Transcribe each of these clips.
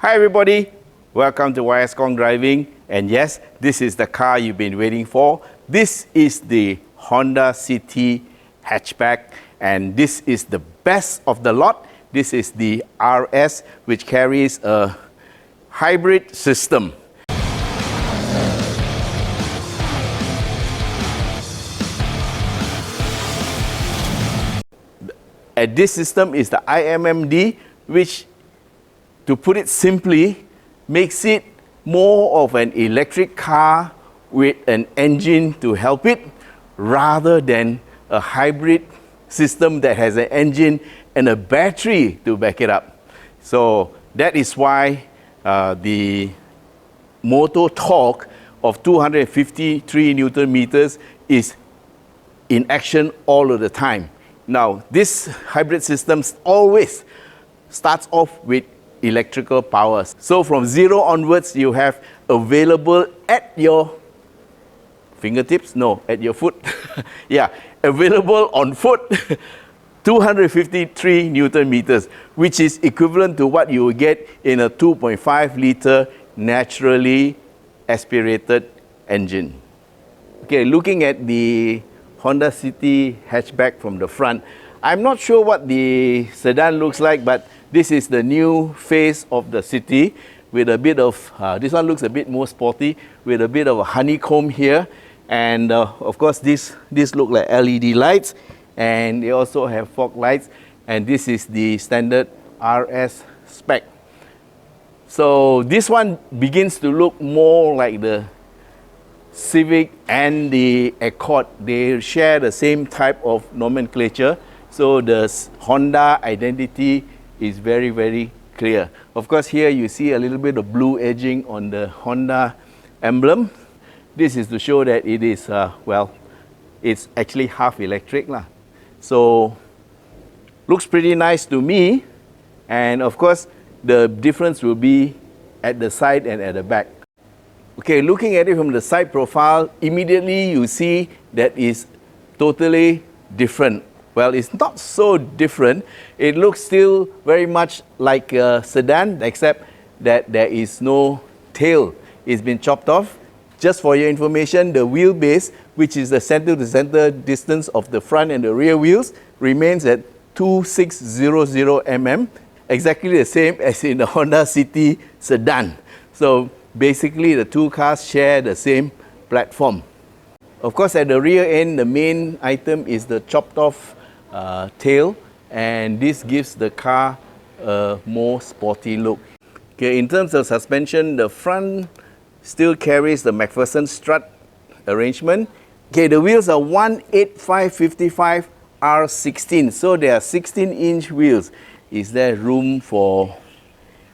Hi everybody, welcome to Khong Driving, and yes, this is the car you've been waiting for. This is the Honda City Hatchback, and this is the best of the lot. This is the RS, which carries a hybrid system. And this system is the IMMD, which, to put it simply, makes it more of an electric car with an engine to help it, rather than a hybrid system that has an engine and a battery to back it up. So that is why the motor torque of 253 Newton meters is in action all of the time. Now, this hybrid system always starts off with electrical power. So from 0 onwards, you have available at your fingertips, no, at your foot. Yeah, available on foot, 253 Newton meters, which is equivalent to what you will get in a 2.5 liter naturally aspirated engine. Okay, looking at the Honda City Hatchback from the front, I'm not sure what the sedan looks like, but this is the new face of the City with a bit of, this one looks a bit more sporty, with a bit of a honeycomb here. And of course, this look like LED lights, and they also have fog lights. And this is the standard RS spec. So this one begins to look more like the Civic and the Accord. They share the same type of nomenclature. So the Honda identity is very, very clear. Of course, here you see a little bit of blue edging on the Honda emblem. This is to show that it is, well, it's actually half electric lah. So, looks pretty nice to me. And of course, the difference will be at the side and at the back. Okay, looking at it from the side profile, immediately you see that is totally different. Well, it's not so different. It looks still very much like a sedan, except that there is no tail. It's been chopped off. Just for your information, the wheelbase, which is the center-to-center distance of the front and the rear wheels, remains at 2600 mm, exactly the same as in the Honda City sedan. So basically, the two cars share the same platform. Of course, at the rear end, the main item is the chopped off tail, and this gives the car a more sporty look. Okay, in terms of suspension, the front still carries the McPherson strut arrangement. Okay, the wheels are 185/55 R16, so they are 16-inch wheels. Is there room for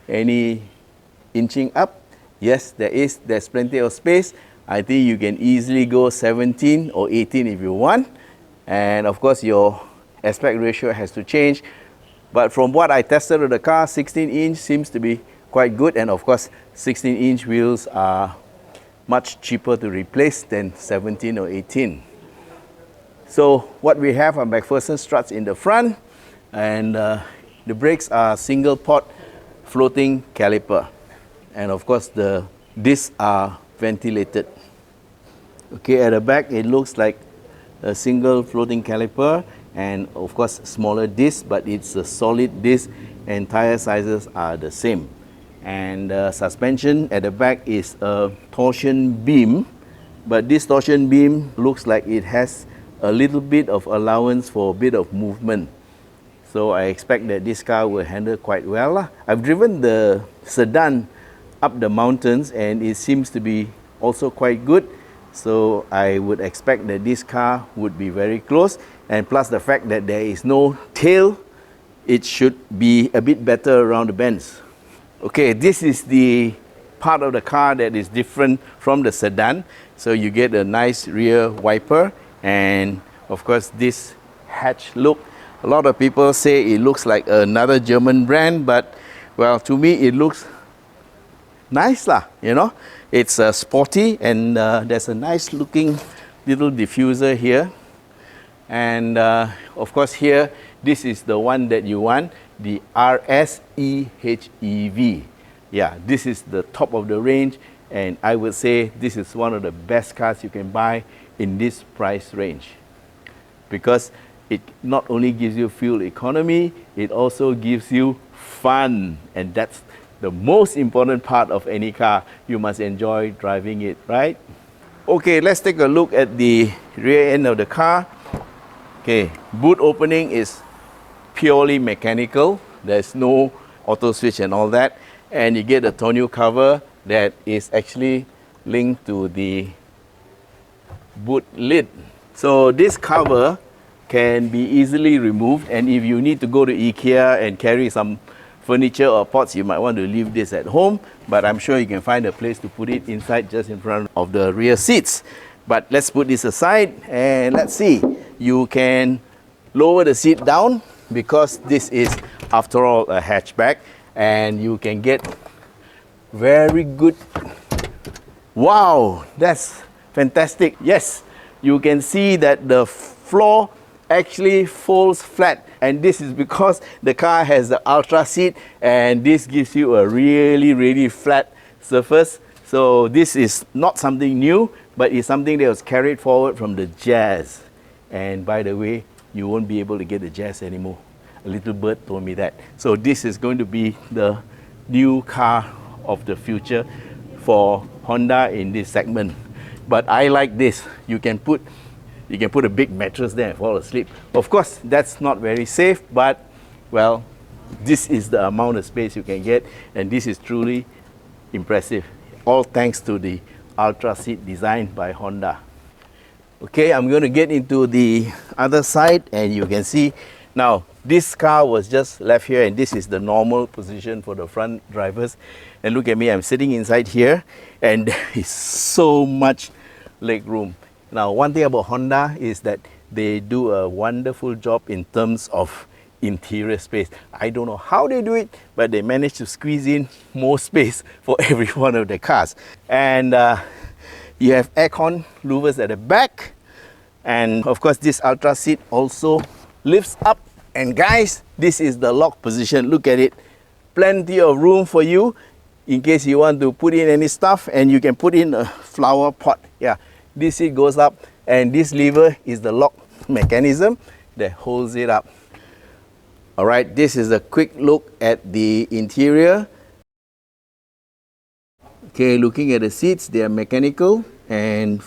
any inching up? Yes, there is. There's plenty of space. I think you can easily go 17 or 18 if you want. And of course, your aspect ratio has to change. But from what I tested with the car, 16-inch seems to be quite good. And of course, 16-inch wheels are much cheaper to replace than 17 or 18. So what we have are McPherson struts in the front, and the brakes are single pot floating caliper. And of course, the discs are ventilated. Okay, at the back, it looks like a single floating caliper, and of course, smaller disc, but it's a solid disc, and tire sizes are the same. And suspension at the back is a torsion beam, but this torsion beam looks like it has a little bit of allowance for a bit of movement. So I expect that this car will handle quite well. I've driven the sedan up the mountains, and it seems to be also quite good. So I would expect that this car would be very close, and plus the fact that there is no tail, it should be a bit better around the bends. Okay, this is the part of the car that is different from the sedan. So you get a nice rear wiper, and of course this hatch look. A lot of people say it looks like another German brand, but well, to me it looks nice lah, you know. It's sporty, and there's a nice looking little diffuser here. And of course here, this is the one that you want, the RS EHEV. yeah, this is the top of the range, and I would say this is one of the best cars you can buy in this price range, because it not only gives you fuel economy, it also gives you fun, and that's the most important part of any car. You must enjoy driving it, right? Okay, let's take a look at the rear end of the car. Okay, boot opening is purely mechanical. There's no auto switch and all that. And you get a tonneau cover that is actually linked to the boot lid. So this cover can be easily removed, and if you need to go to IKEA and carry some furniture or pots, you might want to leave this at home, but I'm sure you can find a place to put it inside just in front of the rear seats. But let's put this aside and let's see. You can lower the seat down because this is, after all, a hatchback, and you can get very good. Wow, that's fantastic. Yes, you can see that the floor actually folds flat, and this is because the car has the Ultra seat, and this gives you a really flat surface. So this is not something new, but it's something that was carried forward from the Jazz. And by the way, you won't be able to get the Jazz anymore. A little bird told me that. So this is going to be the new car of the future for Honda in this segment. But I like this. You can put a big mattress there and fall asleep. Of course, that's not very safe, but well, this is the amount of space you can get, and this is truly impressive. All thanks to the Ultra seat designed by Honda. Okay, I'm going to get into the other side, and you can see now this car was just left here, and this is the normal position for the front drivers. And look at me, I'm sitting inside here, and there is so much leg room. Now, one thing about Honda is that they do a wonderful job in terms of interior space. I don't know how they do it, but they manage to squeeze in more space for every one of the cars. And you have aircon louvers at the back. And of course, this Ultra seat also lifts up. And guys, this is the lock position. Look at it. Plenty of room for you in case you want to put in any stuff, and you can put in a flower pot. Yeah. This seat goes up, and this lever is the lock mechanism that holds it up. All right, this is a quick look at the interior. Okay, looking at the seats, they are mechanical, and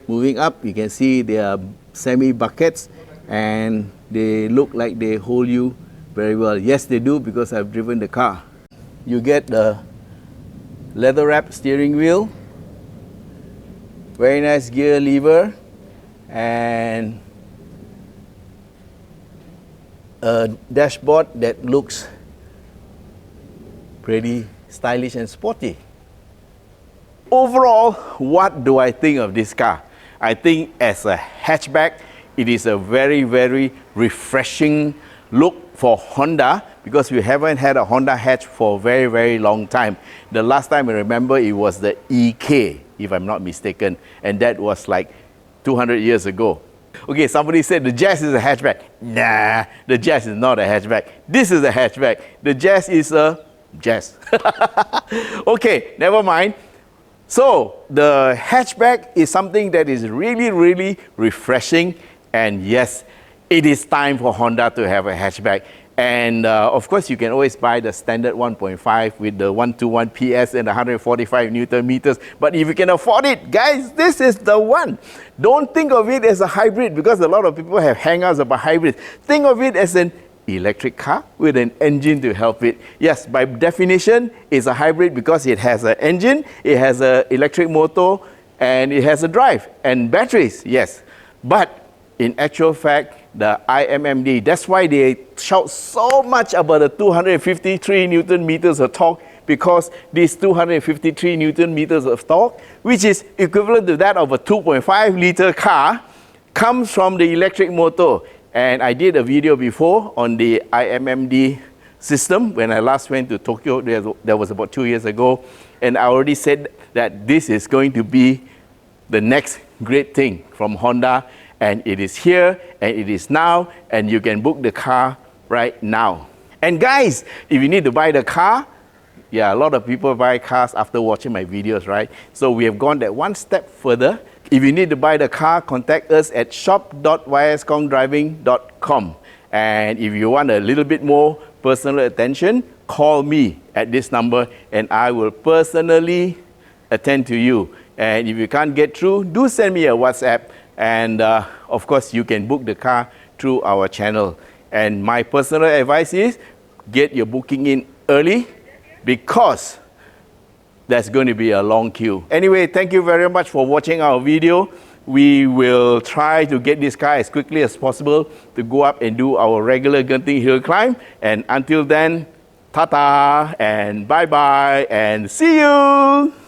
moving up, you can see they are semi-buckets, and they look like they hold you very well. Yes, they do, because I've driven the car. You get the leather-wrapped steering wheel, very nice gear lever, and a dashboard that looks pretty stylish and sporty. Overall, what do I think of this car? I think as a hatchback, it is a very refreshing look for Honda, because we haven't had a Honda hatch for a very long time. The last time I remember, it was the EK, if I'm not mistaken, and that was like 200 years ago. Okay, somebody said the Jazz is a hatchback. Nah, the Jazz is not a hatchback. This is a hatchback. The Jazz is a Jazz. Okay, never mind. So the hatchback is something that is really refreshing, and yes, it is time for Honda to have a hatchback. And of course, you can always buy the standard 1.5 with the 121 PS and 145 Newton meters. But if you can afford it, guys, this is the one. Don't think of it as a hybrid, because a lot of people have hang-ups about hybrids. Think of it as an electric car with an engine to help it. Yes, by definition, it's a hybrid because it has an engine, it has an electric motor, and it has a drive and batteries, yes. But in actual fact, the IMMD, that's why they shout so much about the 253 Newton meters of torque, because these 253 Newton meters of torque, which is equivalent to that of a 2.5 liter car, comes from the electric motor. And I did a video before on the IMMD system when I last went to Tokyo. That was about 2 years ago. And I already said that this is going to be the next great thing from Honda. And it is here, and it is now, and you can book the car right now. And guys, if you need to buy the car, Yeah, a lot of people buy cars after watching my videos, right? So we have gone that one step further. If you need to buy the car, contact us at shop.yskhongdriving.com. And if you want a little bit more personal attention, call me at this number and I will personally attend to you. And if you can't get through, do send me a WhatsApp. And of course, you can book the car through our channel. And my personal advice is get your booking in early because there's going to be a long queue. Anyway, thank you very much for watching our video. We will try to get this car as quickly as possible to go up and do our regular Genting hill climb. And until then, ta-ta and bye-bye and see you!